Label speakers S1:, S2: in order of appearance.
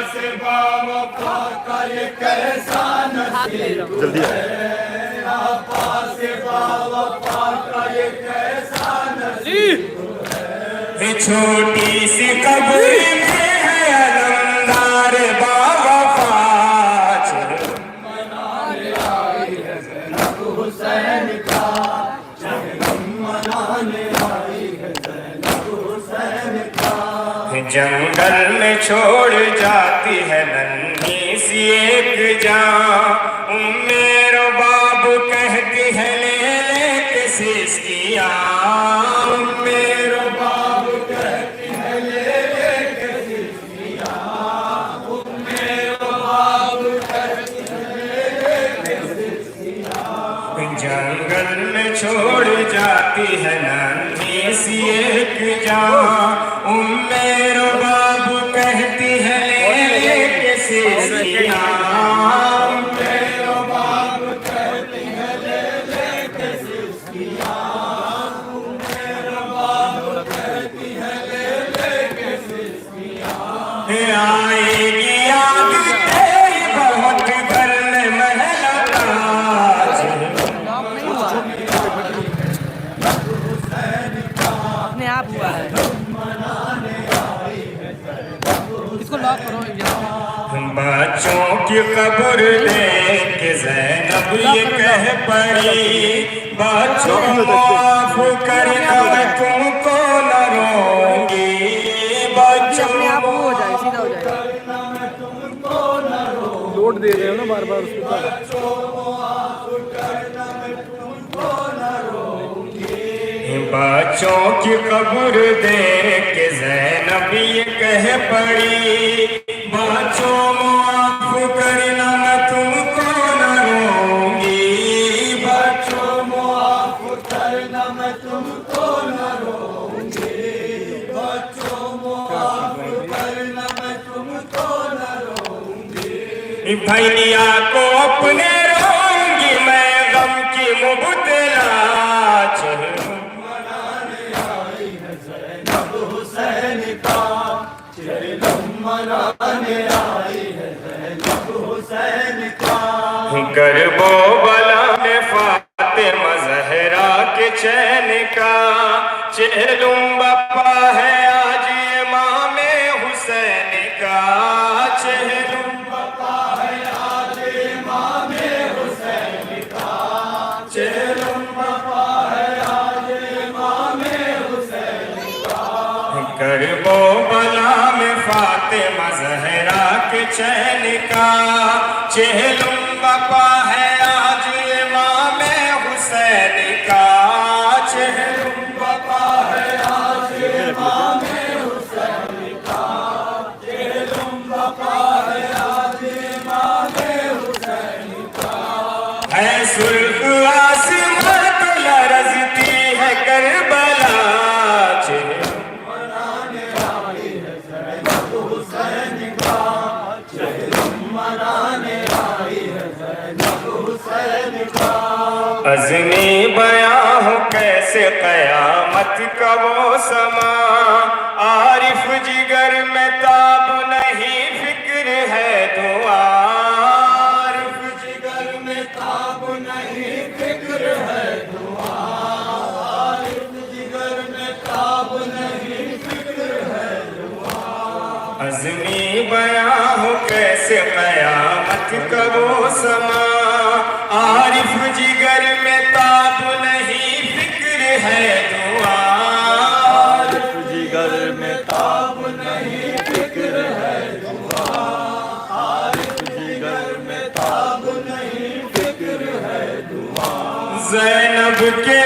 S1: से बावफा का ये कैसा नसीब है, आपा से बावफा का ये कैसा नसीब है। छोटी सी कब्र में है अलमदार बावफा, मनाने आई है ज़ैनब हुसैन का, मनाने आई है ज़ैनब हुसैन का। जंगल में छोड़ जाती है नन्ही सी एक जान, मेरो बाब कहती है ले ले के सिस्कियाँ, मेरो बाब कहती है ले ले के सिस्कियाँ, मेरो बाब कहती है ले ले के सिस्कियाँ। जंगल में छोड़ जाती है नन्ही सी एक जान, मेरो बाबू कहती है ले ले के सिस्कियाँ, मेरो बाबू कहती है ले ले के सिस्कियाँ, मेरो बाबू कहती है ले ले के सिस्कियाँ। आएगी याद तेरी बहुत घर में महल ताज,
S2: अपने आप हुआ है, इसको लॉक करो।
S1: बच्चों की कब्र देख के ज़ैनब ये कह पड़ी, बच्चों माफ करना मैं तुमको न रोऊंगी, बच्चों
S2: अपने आप हो जाए, सीधा हो जाएगा।
S1: मैं तुमको न रोऊंगी,
S3: लोड दे रहे हो ना बार बार उसको।
S1: बच्चों माफ करना मैं तुमको न रोऊंगी। बच्चों की कब्र देख के ज़ैनब ये कह पड़ी, बच्चों माफ करना मैं तुमको न रोऊंगी, बच्चों माफ करना मैं तुमको न रोऊंगी, बच्चों माफ करना मैं तुमको न रोऊंगी। भैया को अपने रोऊंगी मैं गम की मुबतला, मनाने आई है ज़ैनब हुसैन का, मनाने आई है ज़ैनब हुसैन का। गरबो बला में फातिमा ज़हरा के चैन का, चेहलुम बपा है आज इमाम हुसैन का, चेहलुम बपा है आज इमाम हुसैन का, चेहलुम बपा है आज इमाम हुसैन का। गरबो बला में फातिमा ज़हरा के चैन का, चेहलुम बपा है आज इमाम हुसैन का, चेहलुम बपा है आज इमाम हुसैन का, चेहलुम बपा है आज इमाम हुसैन का। है सुर्ख आसमां तो लरज़ती है करबला, अज़्नी बयां हूँ कैसे क़यामत का वो समा, आरिफ जिगर में ताब नहीं फिक्र है दुआ, आरिफ जिगर में ताब नहीं फिक्र है दुआ, आरिफ जिगर में ताब नहीं फिक्र है दुआ। अज़्नी बयां हूँ कैसे क़यामत का वो समा, आरिफ जिगर में ताब नहीं फिक्र है दुआ, आरिफ जिगर में ताब नहीं फिक्र है दुआ, आरिफ जिगर में ताब नहीं फिक्र है दुआ। ज़ैनब के